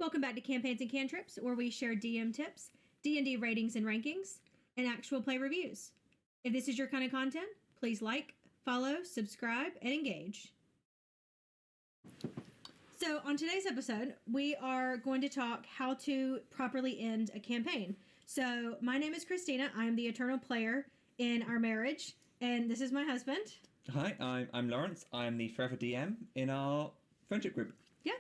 Welcome back to Campaigns and Cantrips, where we share DM tips, D&D ratings and rankings, and actual play reviews. If this is your kind of content, please like, follow, subscribe, and engage. So on today's episode, we are going to talk how to properly end a campaign. So my name is Christina. I'm the eternal player in our marriage, and this is my husband. Hi, I'm Laurence. I'm the forever DM in our friendship group. Yeah.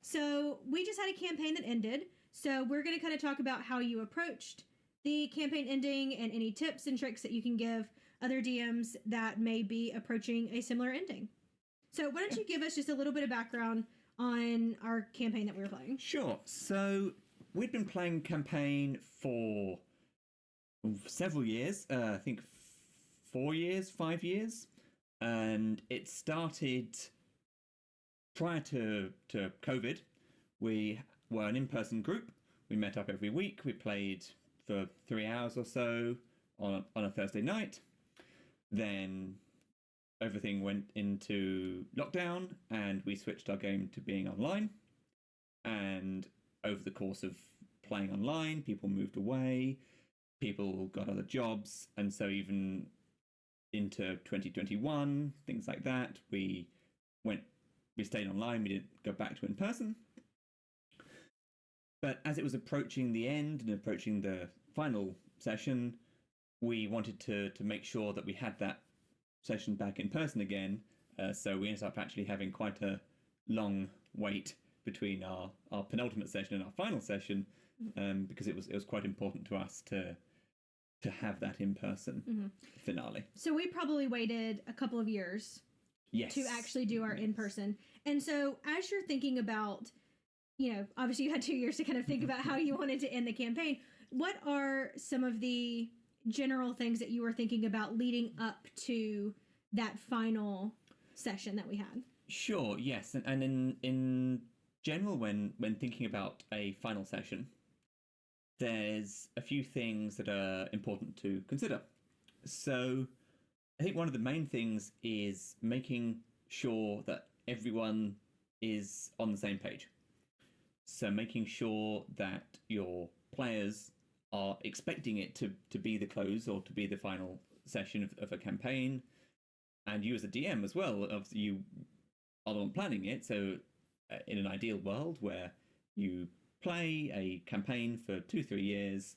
So we just had a campaign that ended. So we're going to kind of talk about how you approached the campaign ending and any tips and tricks that you can give other DMs that may be approaching a similar ending. So why don't you give us just a little bit of background on our campaign that we were playing? Sure. So we'd been playing campaign for several years. I think 4 years, 5 years. And it started prior to COVID. We were an in-person group. We met up every week. We played for 3 hours or so on a Thursday night. Then everything went into lockdown and we switched our game to being online. And over the course of playing online, people moved away, people got other jobs, and so even into 2021, things like that, we stayed online, we didn't go back to in person. But as it was approaching the end and approaching the final session, we wanted to make sure that we had that session back in person again. So we ended up actually having quite a long wait between our penultimate session and our final session, because it was quite important to us to have that in-person finale. So we probably waited a couple of years to actually do our in-person. And so as you're thinking about, obviously you had 2 years to kind of think about how you wanted to end the campaign, what are some of the general things that you were thinking about leading up to that final session that we had? Sure, yes. And in general, when thinking about a final session, there's a few things that are important to consider. So I think one of the main things is making sure that everyone is on the same page. So making sure that your players are expecting it to be the close or to be the final session of a campaign. And you as a DM as well, obviously you are the one planning it. So in an ideal world where you play a campaign for 2-3 years,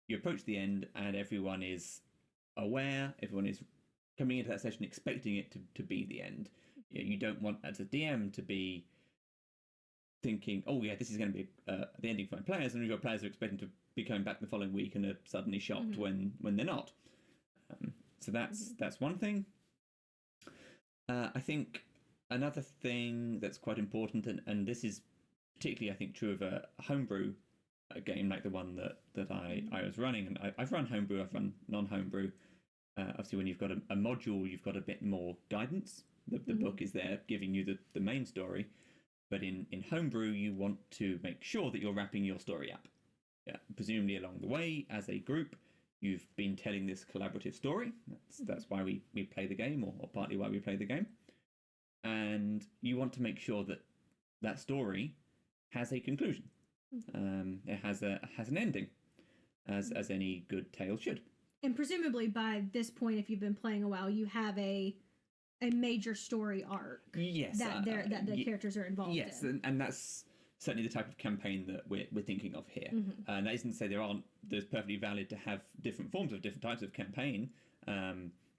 you approach the end and everyone is aware, everyone is coming into that session expecting it to be the end. You don't want, as a DM, to be thinking, oh yeah, this is going to be the ending for my players, and your players are expecting to be coming back the following week and are suddenly shocked when they're not. So that's one thing. I think another thing that's quite important, and this is particularly, I think, true of a homebrew game like the one that I was running. And I've run homebrew, I've run non-homebrew. Obviously, when you've got a module, you've got a bit more guidance. The book is there giving you the main story. But in homebrew, you want to make sure that you're wrapping your story up. Yeah, presumably along the way, as a group, you've been telling this collaborative story. That's why we play the game, or partly why we play the game. And you want to make sure that that story has a conclusion. It has an ending, as any good tale should. And presumably by this point, if you've been playing a while, you have a major story arc. Yes, that the characters are involved in. Yes, and that's certainly the type of campaign that we're thinking of here. And that isn't to say there's perfectly valid to have different forms of different types of campaign.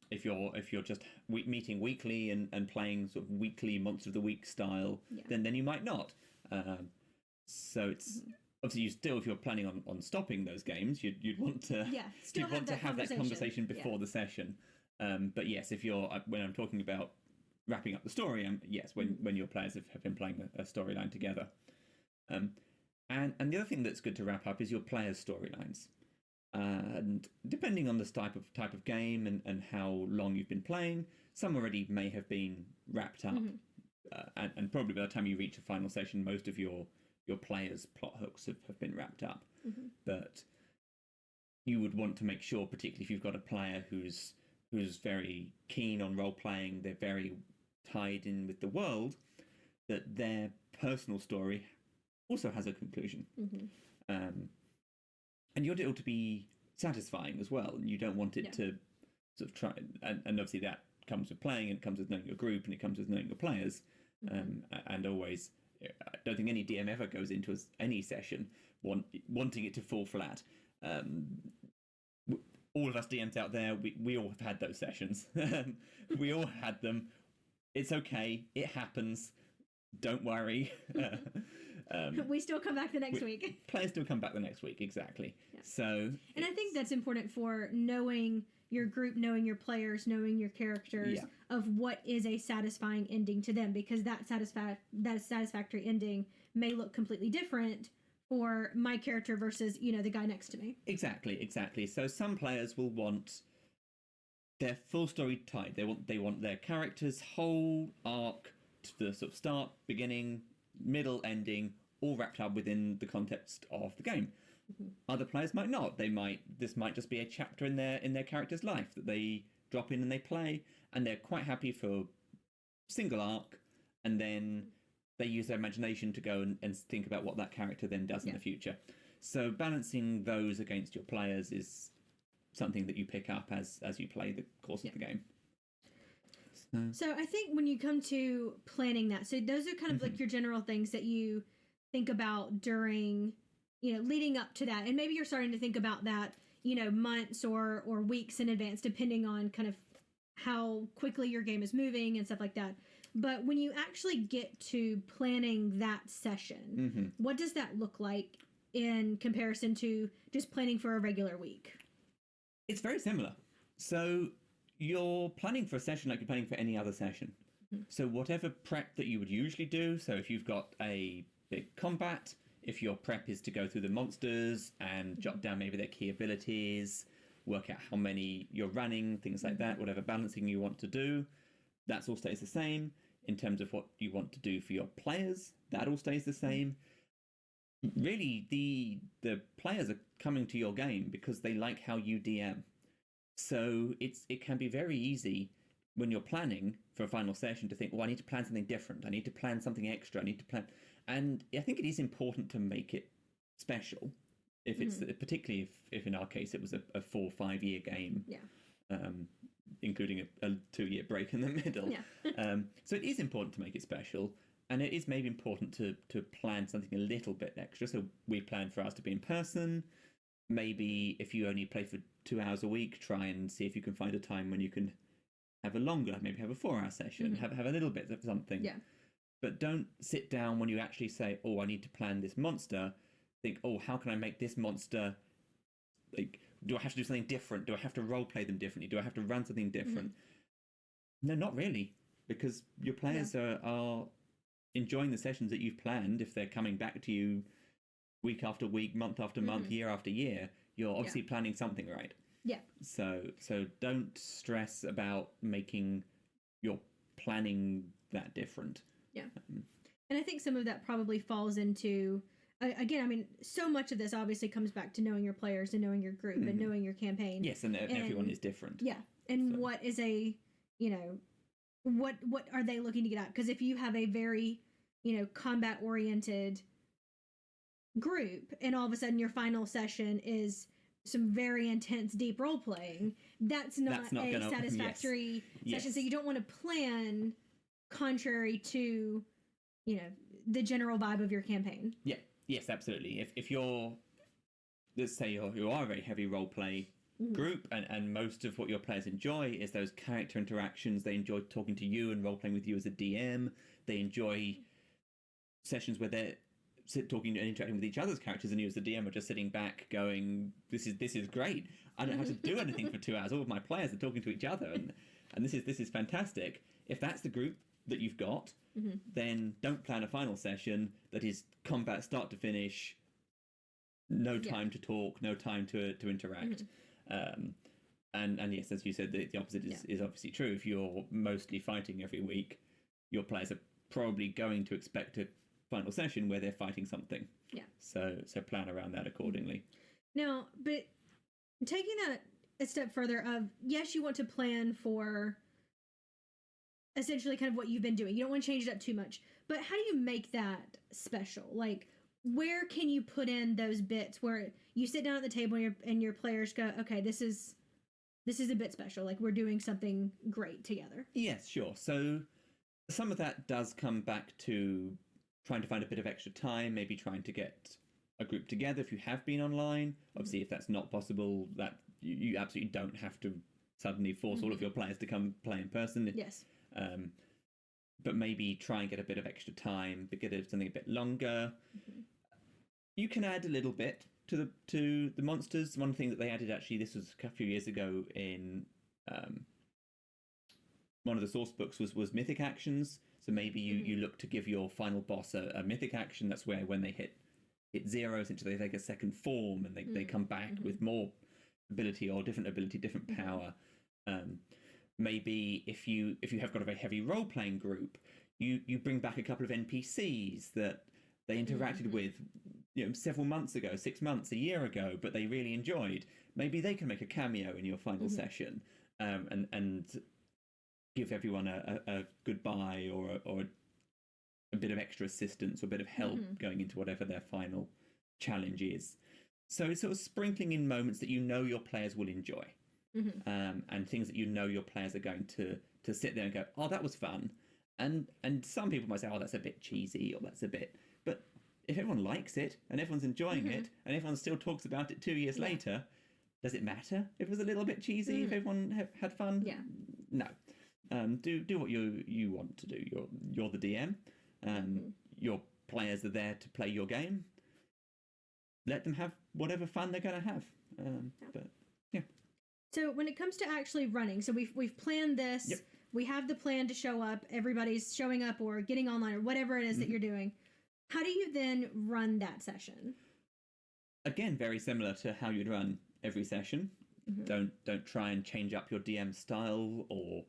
If you're just meeting weekly and playing sort of weekly Monster of the Week style, then you might not. So it's obviously if you're planning on stopping those games, you'd want to have that conversation before the session. But yes, when I'm talking about wrapping up the story, when your players have been playing a storyline together. And the other thing that's good to wrap up is your players' storylines. And depending on this type of game and how long you've been playing, some already may have been wrapped up. And probably by the time you reach a final session, most of your players' plot hooks have been wrapped up. But you would want to make sure, particularly if you've got a player who's very keen on role playing, they're very tied in with the world, that their personal story also has a conclusion. Mm-hmm. And you want it all to be satisfying as well, and you don't want it to sort of try, and obviously that comes with playing, and it comes with knowing your group, and it comes with knowing your players. And always, I don't think any DM ever goes into any session wanting it to fall flat. All of us DMs out there, we all have had those sessions. We all had them. It's okay. It happens. Don't worry. We still come back the next week. Players still come back the next week, exactly. Yeah. So, and I think that's important for knowing your group, knowing your players, knowing your characters, of what is a satisfying ending to them, because that satisfactory ending may look completely different for my character versus, the guy next to me. Exactly. So some players will want their full story tied. They want their character's whole arc to the sort of start, beginning, middle, ending, all wrapped up within the context of the game. Other players might not. This might just be a chapter in their character's life that they drop in and they play, and they're quite happy for single arc, and then they use their imagination to go and think about what that character then does in the future. So balancing those against your players is something that you pick up as you play the course of the game. So I think when you come to planning that, so those are kind of like your general things that you think about during, leading up to that. And maybe you're starting to think about that, months or weeks in advance, depending on kind of how quickly your game is moving and stuff like that. But when you actually get to planning that session, what does that look like in comparison to just planning for a regular week? It's very similar. So you're planning for a session like you're planning for any other session. So whatever prep that you would usually do, so if you've got a big combat, if your prep is to go through the monsters and jot down maybe their key abilities, work out how many you're running, things like that, whatever balancing you want to do, that all stays the same. In terms of what you want to do for your players, that all stays the same. Really, the players are coming to your game because they like how you DM. So it can be very easy when you're planning for a final session to think, I need to plan something different. I need to plan something extra. I need to plan. And I think it is important to make it special. If it's particularly if in our case it was a 4 or 5 year game. Yeah. Including a 2-year break in the middle. Yeah. So it is important to make it special, and it is maybe important to plan something a little bit extra. So we plan for ours to be in person. Maybe if you only play for 2 hours a week, try and see if you can find a time when you can have a longer, maybe have a 4-hour session, have a little bit of something. Yeah. But don't sit down when you actually say, I need to plan this monster. Think, how can I make this monster, like, do I have to do something different? Do I have to role play them differently? Do I have to run something different? No, not really, because your players are enjoying the sessions that you've planned. If they're coming back to you week after week, month after month, year after year, you're obviously planning something right. Yeah. So don't stress about making your planning that different. Yeah. And I think some of that probably falls into, again, I mean, so much of this obviously comes back to knowing your players and knowing your group and knowing your campaign. Yes, and everyone is different. Yeah. And what is what are they looking to get at? Because if you have a very, combat-oriented group, and all of a sudden your final session is some very intense, deep role-playing, that's not a satisfactory session. So you don't want to plan contrary to, the general vibe of your campaign. Yeah. Yes, absolutely. If you're, let's say you are a very heavy role play group, and most of what your players enjoy is those character interactions. They enjoy talking to you and role playing with you as a DM. They enjoy sessions where they're talking and interacting with each other's characters, and you as the DM are just sitting back going, this is great. I don't have to do anything for 2 hours. All of my players are talking to each other, and this is fantastic. If that's the group that you've got, then don't plan a final session that is combat start to finish, no time to talk, no time to interact. And yes, as you said, the opposite is obviously true. If you're mostly fighting every week, your players are probably going to expect a final session where they're fighting something. Yeah. So plan around that accordingly. Now, but taking that a step further of, yes, you want to plan for essentially kind of what you've been doing. You don't want to change it up too much. But how do you make that special? Like, where can you put in those bits where you sit down at the table and your players go, okay, this is a bit special, like we're doing something great together? Yes, sure. So some of that does come back to trying to find a bit of extra time, maybe trying to get a group together if you have been online. Obviously, if that's not possible, that you absolutely don't have to suddenly force all of your players to come play in person. Yes. But maybe try and get a bit of extra time, but get something a bit longer. You can add a little bit to the monsters. One thing that they added, actually, this was a few years ago in one of the source books, was mythic actions. So maybe you look to give your final boss a mythic action. That's where when they hit 0, essentially they take a second form and they come back with more ability or different ability, different power. Maybe if you have got a very heavy role-playing group, you bring back a couple of NPCs that they interacted with several months ago, 6 months, a year ago, but they really enjoyed. Maybe they can make a cameo in your final session, and give everyone a goodbye or a bit of extra assistance or a bit of help going into whatever their final challenge is. So it's sort of sprinkling in moments that your players will enjoy, and things that your players are going to sit there and go, oh, that was fun. And some people might say, oh, that's a bit cheesy, or that's a bit... But if everyone likes it and everyone's enjoying it and everyone still talks about it 2 years later, does it matter if it was a little bit cheesy, if everyone had fun? Yeah. No. Do what you want to do. You're the DM. Your players are there to play your game. Let them have whatever fun they're going to have. But yeah. So when it comes to actually running, so we've planned this. Yep. We have the plan to show up. Everybody's showing up or getting online or whatever it is that you're doing. How do you then run that session? Again, very similar to how you'd run every session. Don't try and change up your DM style or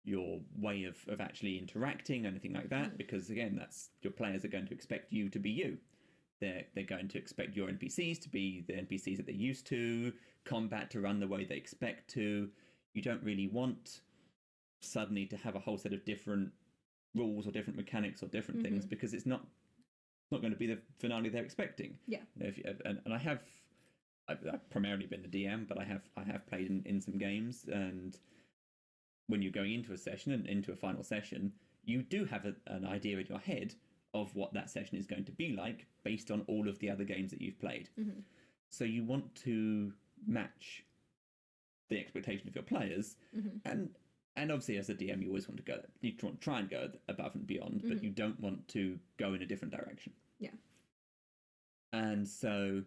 your way of actually interacting, anything like that, because again, that's your players are going to expect you to be you. They're going to expect your NPCs to be the NPCs that they're used to, combat to run the way they expect to. You don't really want suddenly to have a whole set of different rules or different mechanics or different things, because it's not going to be the finale they're expecting. Yeah. And I've primarily been the DM, but I have played in some games, and when you're going into a session and into a final session, you do have an idea in your head of what that session is going to be like based on all of the other games that you've played. So you want to match the expectation of your players, and obviously as a DM you always want to try and go above and beyond, but you don't want to go in a different direction. Yeah. And so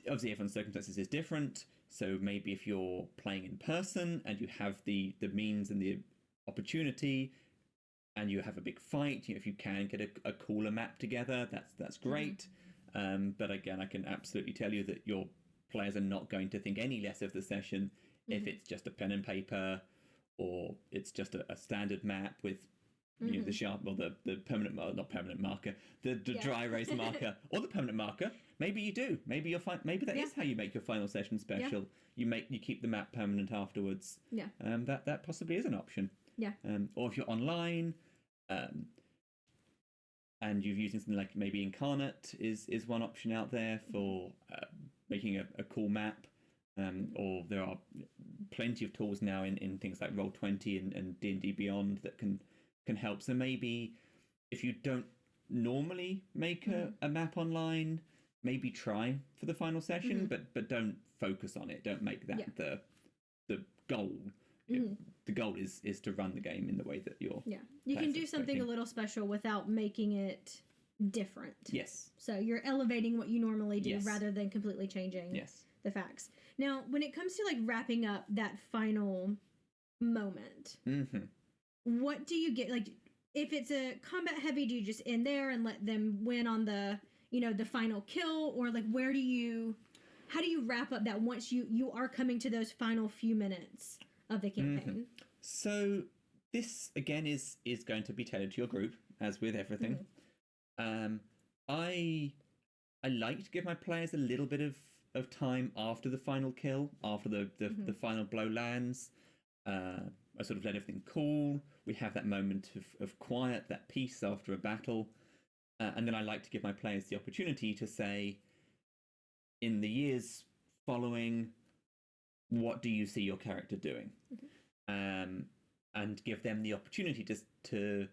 obviously everyone's circumstances is different. So maybe if you're playing in person and you have the means and the opportunity, and you have a big fight, if you can get a cooler map together, that's great. But again, I can absolutely tell you that your players are not going to think any less of the session if it's just a pen and paper, or it's just a standard map with the sharp or the permanent, not permanent marker, the dry erase marker, or the permanent marker. Maybe you do. Maybe you'll find. Maybe that is how you make your final session special. You keep the map permanent afterwards. Yeah. That possibly is an option. Yeah. Or if you're online, and you're using something like maybe Incarnate is one option out there for making a cool map. Or there are plenty of tools now in things like Roll20 and D&D Beyond that can help. So maybe if you don't normally make a map online, maybe try for the final session, but don't focus on it. Don't make that the goal. The goal is to run the game in the way that you're. Yeah, you can do something a little special without making it different. Yes. So you're elevating what you normally do rather than completely changing the facts. Now, when it comes to like wrapping up that final moment, what do you get? Like, if it's a combat heavy, do you just end there and let them win on the the final kill, or like how do you wrap up that once you are coming to those final few minutes of the campaign? So this again is going to be tailored to your group, as with everything. I like to give my players a little bit of time after the final kill, after the final blow lands. I sort of let everything cool. We have that moment of quiet, that peace after a battle. And then I like to give my players the opportunity to say, in the years following, what do you see your character doing? And give them the opportunity to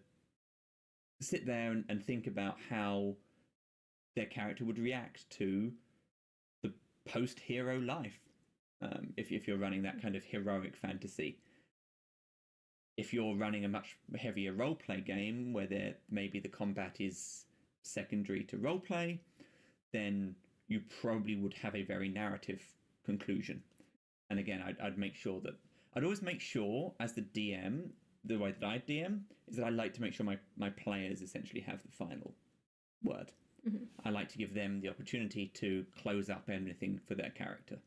sit there and think about how their character would react to the post-hero life, if you're running that kind of heroic fantasy. If you're running a much heavier roleplay game where maybe the combat is secondary to roleplay, then you probably would have a very narrative conclusion. And again, I'd always make sure, as the DM, the way that I DM is that I like to make sure my players essentially have the final word. I like to give them the opportunity to close up anything for their character.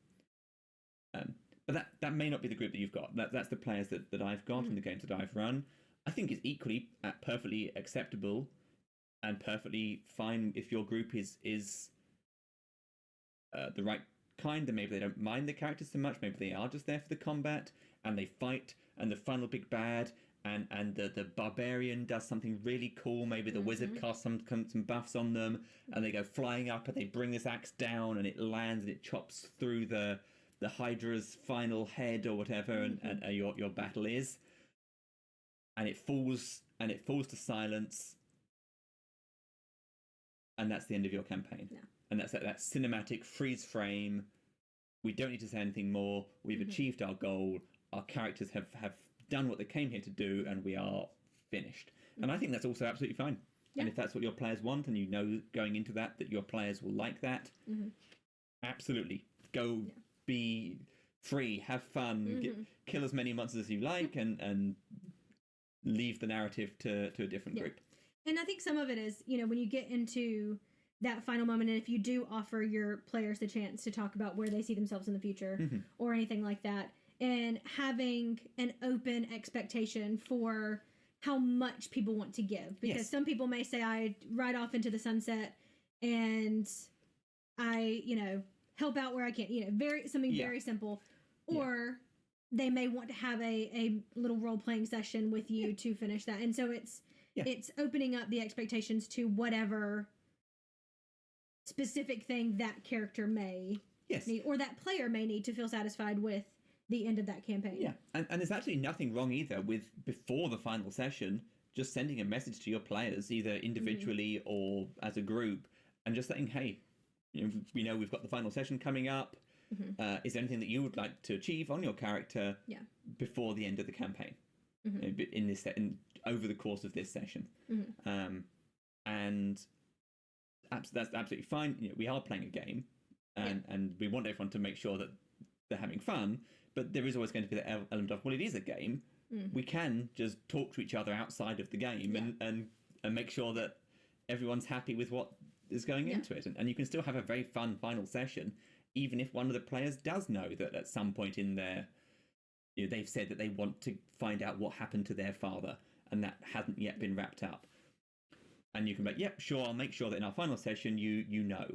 But that may not be the group that you've got. That's the players that I've got and the games that I've run. I think it's equally perfectly acceptable and perfectly fine if your group is the right kind, then maybe they don't mind the characters so much. Maybe they are just there for the combat and they fight, and the final big bad and the barbarian does something really cool. Maybe the wizard casts some buffs on them and they go flying up and they bring this axe down and it lands and it chops through the Hydra's final head or whatever, and your battle is, and it falls to silence, and that's the end of your campaign. And that's that cinematic freeze frame. We don't need to say anything more. We've achieved our goal. Our characters have done what they came here to do, and we are finished. And I think that's also absolutely fine. And if that's what your players want, and you know going into that your players will like that, absolutely go. Be free, have fun, kill as many monsters as you like, and leave the narrative to a different group. And I think some of it is, when you get into that final moment, and if you do offer your players the chance to talk about where they see themselves in the future or anything like that, and having an open expectation for how much people want to give. Because some people may say, I ride off into the sunset and I, help out where I can, something very simple. Or they may want to have a little role-playing session with you to finish that. And so it's opening up the expectations to whatever specific thing that character may need, or that player may need to feel satisfied with the end of that campaign. Yeah, and there's actually nothing wrong either with, before the final session, just sending a message to your players, either individually or as a group, and just saying, hey, we know we've got the final session coming up. Is there anything that you would like to achieve on your character before the end of the campaign? Over the course of this session, and that's absolutely fine. We are playing a game, and we want everyone to make sure that they're having fun. But there is always going to be the element of, well, it is a game. We can just talk to each other outside of the game and make sure that everyone's happy with what is going into it, and you can still have a very fun final session, even if one of the players does know that at some point in their, they've said that they want to find out what happened to their father, and that hasn't yet been wrapped up. And you can be like, yep, sure, I'll make sure that in our final session you know.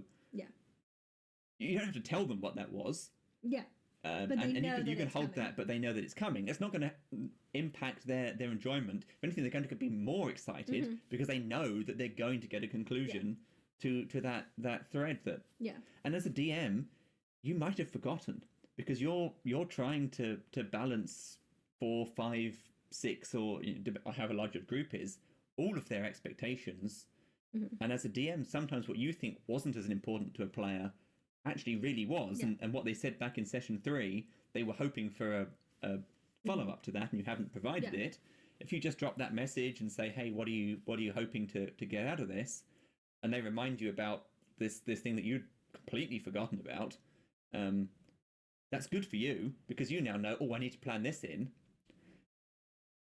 You don't have to tell them what that was. But you can hold that, but they know that it's coming. It's not going to impact their enjoyment. If anything, they're going to be more excited because they know that they're going to get a conclusion to that thread. And as a DM, you might have forgotten because you're trying to balance 4, 5, 6, or however large your group is, all of their expectations. And as a DM, sometimes what you think wasn't as important to a player actually really was, and what they said back in session 3, they were hoping for a follow-up to that, and you haven't provided it. If you just drop that message and say, hey, what are you hoping to get out of this, and they remind you about this thing that you'd completely forgotten about, that's good for you, because you now know, I need to plan this in,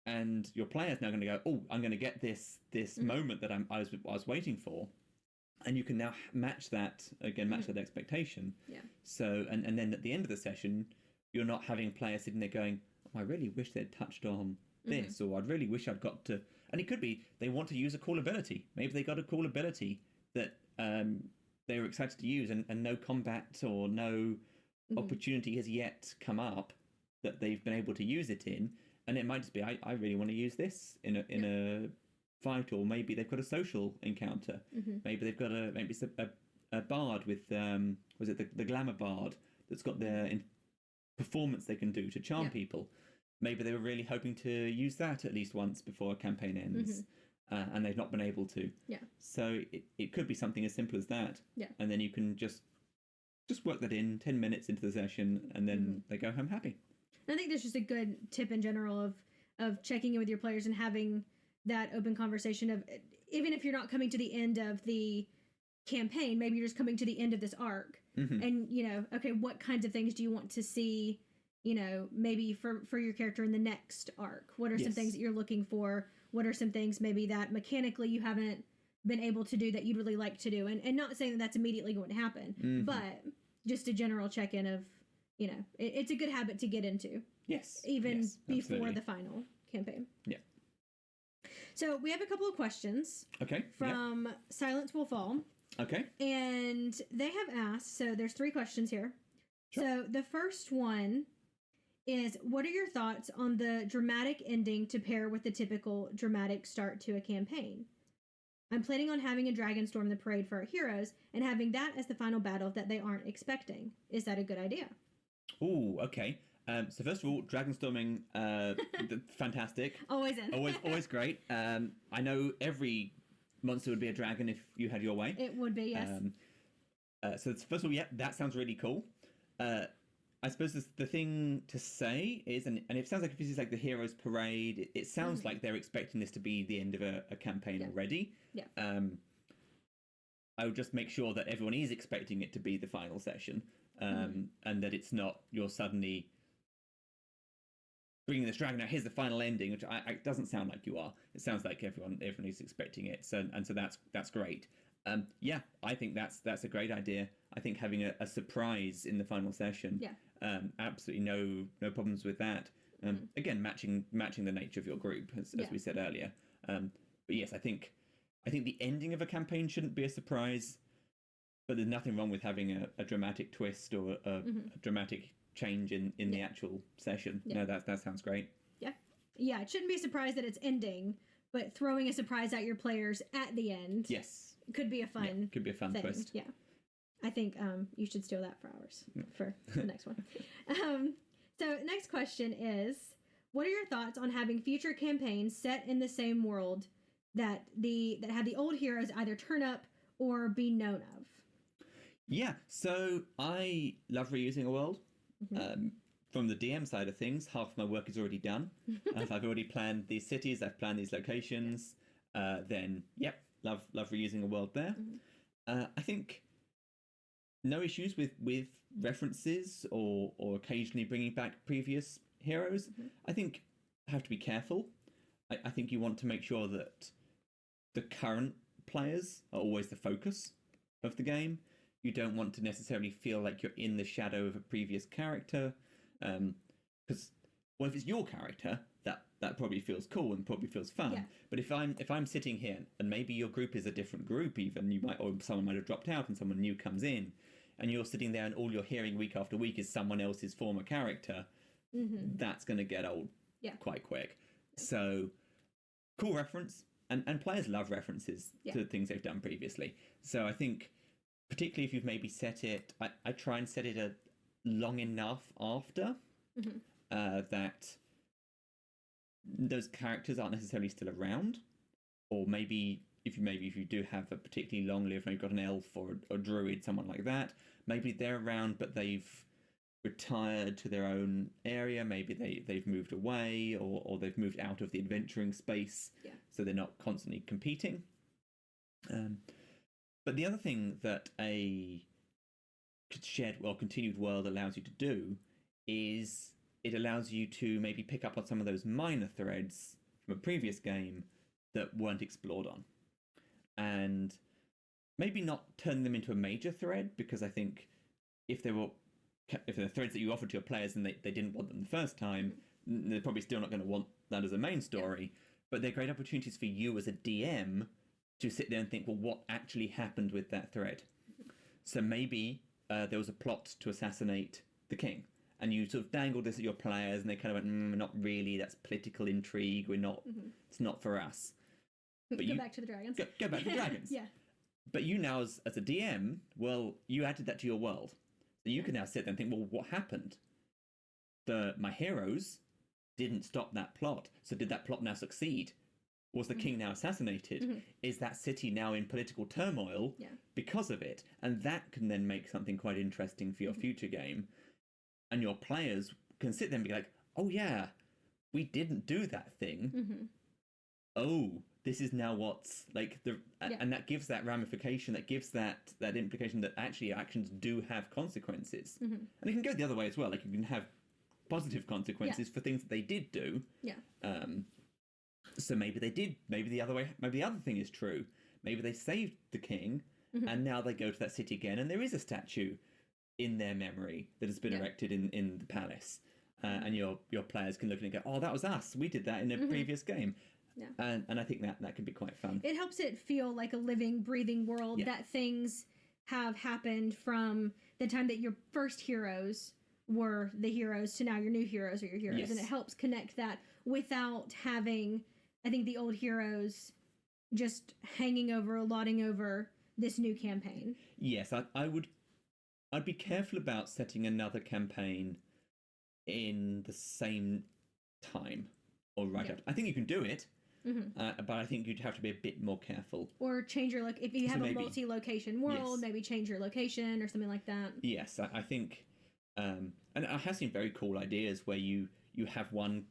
and your player's now going to go, I'm going to get this moment that I was waiting for. And you can now match that expectation. So, and then at the end of the session, you're not having players sitting there going, I really wish they'd touched on this, or I'd really wish I'd got to. And it could be they want to use a cool ability. Maybe they got a cool ability that they were excited to use, and no combat or no opportunity has yet come up that they've been able to use it in. And it might just be, I really want to use this in a fight, or maybe they've got a social encounter. Maybe they've got maybe it's a bard with was it the glamour bard that's got their performance they can do to charm people. Maybe they were really hoping to use that at least once before a campaign ends, and they've not been able to. So it could be something as simple as that. And then you can just work that in 10 minutes into the session, and then they go home happy. I think that's just a good tip in general of checking in with your players and having that open conversation of, even if you're not coming to the end of the campaign, maybe you're just coming to the end of this arc, and okay, what kinds of things do you want to see, maybe for your character in the next arc? What are some things that you're looking for? What are some things maybe that mechanically you haven't been able to do that you'd really like to do? And not saying that that's immediately going to happen, but just a general check-in of, it's a good habit to get into. Even before the final campaign. So we have a couple of questions. From Silence Will Fall. And they have asked, so there's 3 questions here. So the first one is, what are your thoughts on the dramatic ending to pair with the typical dramatic start to a campaign? I'm planning on having a dragon storm the parade for our heroes and having that as the final battle that they aren't expecting. Is that a good idea? Ooh, okay. So first of all, dragon storming, fantastic. Always in. always great. I know every monster would be a dragon if you had your way. It would be, yes. So first of all, that sounds really cool. I suppose the thing to say is, and it sounds like if this is like the heroes parade, it sounds like they're expecting this to be the end of a campaign already. I would just make sure that everyone is expecting it to be the final session, and that it's not you're suddenly bringing this dragon out. Here's the final ending, which it doesn't sound like you are. It sounds like everyone is expecting it. So that's great. I think that's a great idea. I think having a surprise in the final session, absolutely no problems with that. Again, matching the nature of your group, as we said earlier. But yes, I think the ending of a campaign shouldn't be a surprise, but there's nothing wrong with having a dramatic twist or a dramatic change in the actual session. No, that sounds great. It shouldn't be a surprise that it's ending, but throwing a surprise at your players at the end could be a fun thing. Twist. I think you should steal that for ours for the next one. So next question is, what are your thoughts on having future campaigns set in the same world that have the old heroes either turn up or be known of? So I love reusing a world. From the DM side of things, half of my work is already done. If I've already planned these cities, I've planned these locations, then love reusing a world there. I think no issues with references or occasionally bringing back previous heroes. I think have to be careful. I think you want to make sure that the current players are always the focus of the game. You don't want to necessarily feel like you're in the shadow of a previous character, because if it's your character, that probably feels cool and probably feels fun. But if I'm sitting here and maybe your group is a different group, even someone might have dropped out and someone new comes in, and you're sitting there and all you're hearing week after week is someone else's former character, that's going to get old quite quick. So cool reference, and players love references to things they've done previously. So I think, particularly if you've maybe set it, I try and set it long enough after that those characters aren't necessarily still around, or maybe if you do have a particularly long lived, maybe you've got an elf or a druid, someone like that, maybe they're around but they've retired to their own area, maybe they've moved away or they've moved out of the adventuring space, so they're not constantly competing. But the other thing that a shared continued world allows you to do is it allows you to maybe pick up on some of those minor threads from a previous game that weren't explored on, and maybe not turn them into a major thread, because I think if they're threads that you offered to your players and they didn't want them the first time, they're probably still not going to want that as a main story. But they're great opportunities for you as a DM to sit there and think, well, what actually happened with that thread? So maybe there was a plot to assassinate the king, and you sort of dangled this at your players, and they kind of went, not really, that's political intrigue, we're not, it's not for us. But go back to the dragons. Go back to the dragons. Yeah. But you now, as a DM, well, you added that to your world. So you can now sit there and think, well, what happened? My heroes didn't stop that plot. So did that plot now succeed? Was the king now assassinated? Is that city now in political turmoil because of it? And that can then make something quite interesting for your future game. And your players can sit there and be like, oh yeah, we didn't do that thing. Oh, this is now what's like and that gives that ramification, that gives that implication that actually actions do have consequences. And it can go the other way as well. Like you can have positive consequences for things that they did do. So maybe they did, maybe the other thing is true. Maybe they saved the king and now they go to that city again and there is a statue in their memory that has been erected in the palace. And your players can look at it and go, oh, that was us. We did that in a previous game. And I think that can be quite fun. It helps it feel like a living, breathing world, that things have happened from the time that your first heroes were the heroes to now your new heroes are your heroes. And it helps connect that without having, I think, the old heroes just lauding over this new campaign. Yes, I'd be careful about setting another campaign in the same time or up. I think you can do it, but I think you'd have to be a bit more careful. Or change your if you have a multi-location world, maybe change your location or something like that. Yes, I think, and I have seen very cool ideas where you have one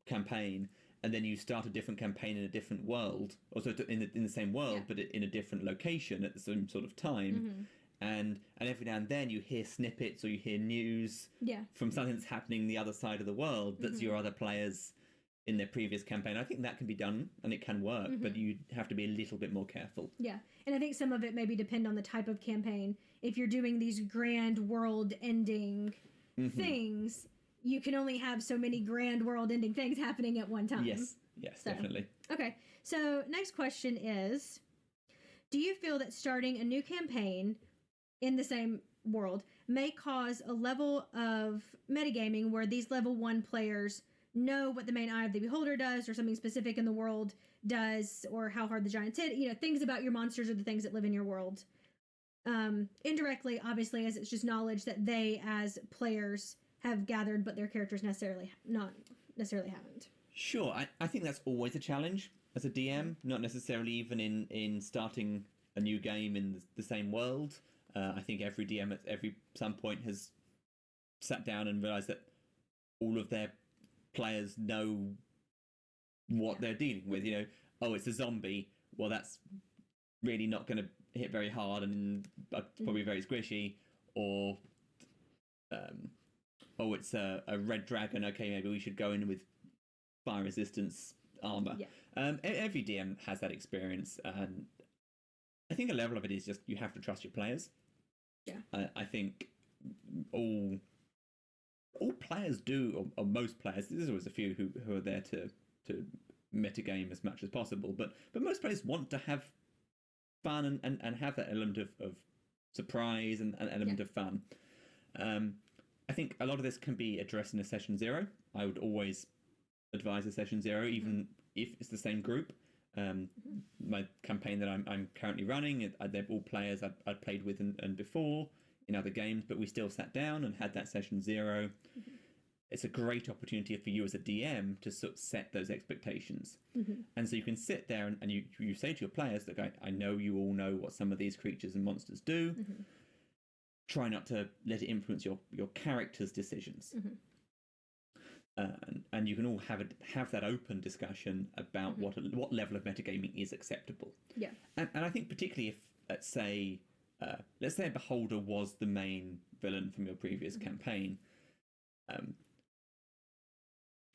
campaign and then you start a different campaign in a different world, also in the same world, but in a different location at the same sort of time. And every now and then you hear snippets or you hear news from something that's happening the other side of the world that's your other players in their previous campaign. I think that can be done and it can work, but you have to be a little bit more careful. Yeah, and I think some of it maybe depend on the type of campaign. If you're doing these grand world-ending things, you can only have so many grand world-ending things happening at one time. Yes, definitely. Okay, so next question is, do you feel that starting a new campaign in the same world may cause a level of metagaming where these level 1 players know what the main Eye of the Beholder does or something specific in the world does or how hard the giants hit, things about your monsters or the things that live in your world. Indirectly, obviously, as it's just knowledge that they as players have gathered, but their characters not necessarily haven't. Sure, I think that's always a challenge as a DM, not necessarily even in starting a new game in the same world. I think every DM at some point has sat down and realised that all of their players know what they're dealing with. Oh, it's a zombie. Well, that's really not going to hit very hard and probably very squishy. Or, oh, it's a red dragon. Okay, maybe we should go in with fire resistance armor. Every DM has that experience, and I think a level of it is just you have to trust your players. I think all players do, or most players. There's always a few who are there to metagame as much as possible, but most players want to have fun and have that element of surprise and an element of fun. I think a lot of this can be addressed in a session 0. I would always advise a session 0, even if it's the same group. My campaign that I'm currently running, they're all players I'd played with and before in other games, but we still sat down and had that session 0. It's a great opportunity for you as a DM to sort of set those expectations. And so you can sit there and you say to your players that I know you all know what some of these creatures and monsters do. Try not to let it influence your character's decisions. And you can all have that open discussion about what level of metagaming is acceptable. And I think particularly if let's say a beholder was the main villain from your previous campaign,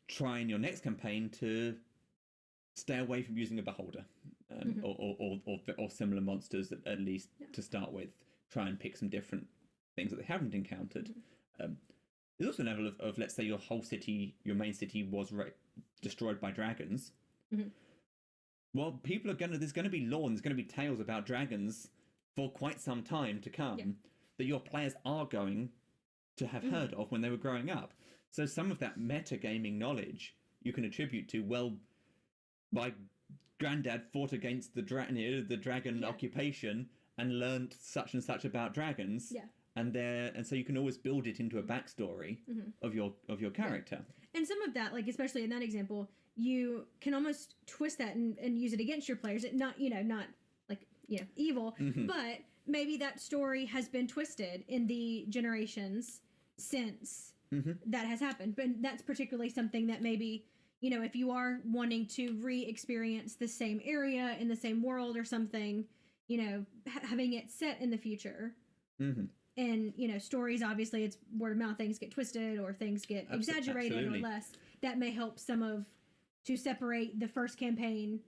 try in your next campaign to stay away from using a beholder or similar monsters at least to start with. Try and pick some different things that they haven't encountered. There's also a level of let's say your whole city, your main city was destroyed by dragons. Well, there's going to be lore and there's going to be tales about dragons for quite some time to come that your players are going to have heard of when they were growing up. So some of that metagaming knowledge you can attribute to, well, by granddad fought against the dragon occupation and learned such and such about dragons. Yeah. And so you can always build it into a backstory of your character. And some of that, like especially in that example, you can almost twist that and use it against your players. Not like evil, but maybe that story has been twisted in the generations since that has happened. But that's particularly something that maybe, if you are wanting to re-experience the same area in the same world or something, having it set in the future. And, stories, obviously, it's word of mouth, things get twisted or things get exaggerated or less. That may help to separate the first campaign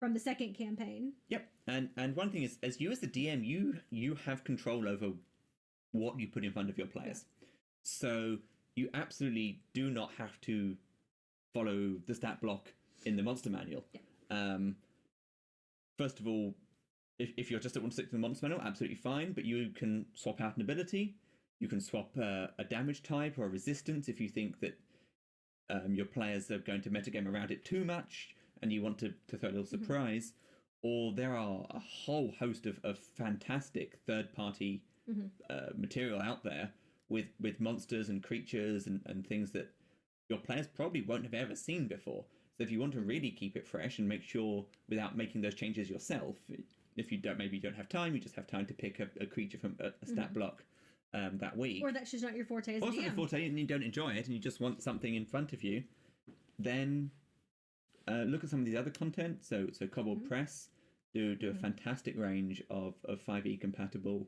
from the second campaign. Yep. And one thing is, as the DM, you have control over what you put in front of your players. Yeah. So you absolutely do not have to follow the stat block in the monster manual. Yeah. First of all, if you're just want to stick to the monster manual, absolutely fine, but you can swap out an ability. You can swap a damage type or a resistance if you think that your players are going to metagame around it too much and you want to throw a little surprise. Or there are a whole host of fantastic third-party material out there with monsters and creatures and things that your players probably won't have ever seen before. So if you want to really keep it fresh and make sure, without making those changes yourself, if you don't have time, you just have time to pick a creature from a stat block that week. Or that's just not your forte as a DM. Or it's not your forte and you don't enjoy it and you just want something in front of you, then look at some of these other content. So Cobbled Press do a fantastic range of 5e compatible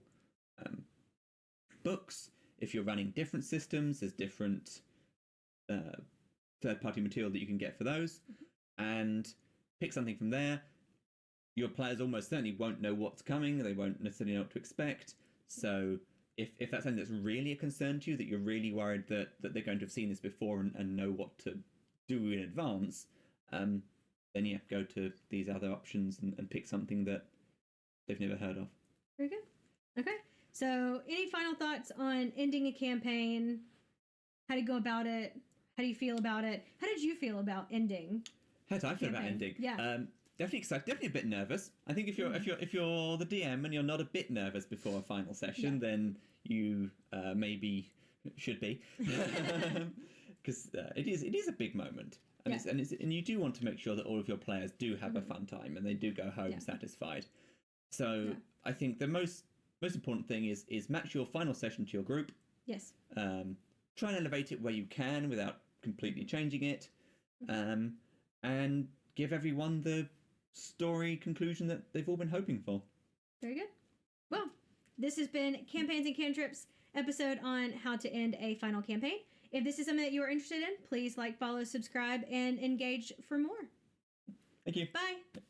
books. If you're running different systems, there's different third-party material that you can get for those, and pick something from there. Your players almost certainly won't know what's coming. They won't necessarily know what to expect. So if that's something that's really a concern to you, that you're really worried that they're going to have seen this before and know what to do in advance, then go to these other options and pick something that they've never heard of. Very good. Okay. So any final thoughts on ending a campaign? How do you go about it? How do you feel about it? How did you feel about ending? How did I feel about ending? Yeah. Definitely excited. Definitely a bit nervous. I think if you're the DM and you're not a bit nervous before a final session, then you maybe should be, because it is a big moment, and you do want to make sure that all of your players do have a fun time and they do go home satisfied. So I think the most important thing is match your final session to your group. Yes. Try and elevate it where you can without completely changing it, and give everyone the story conclusion that they've all been hoping for. Very good. Well, this has been Campaigns and Cantrips episode on how to end a final campaign. If this is something that you are interested in, please like, follow, subscribe, and engage for more. Thank you. Bye.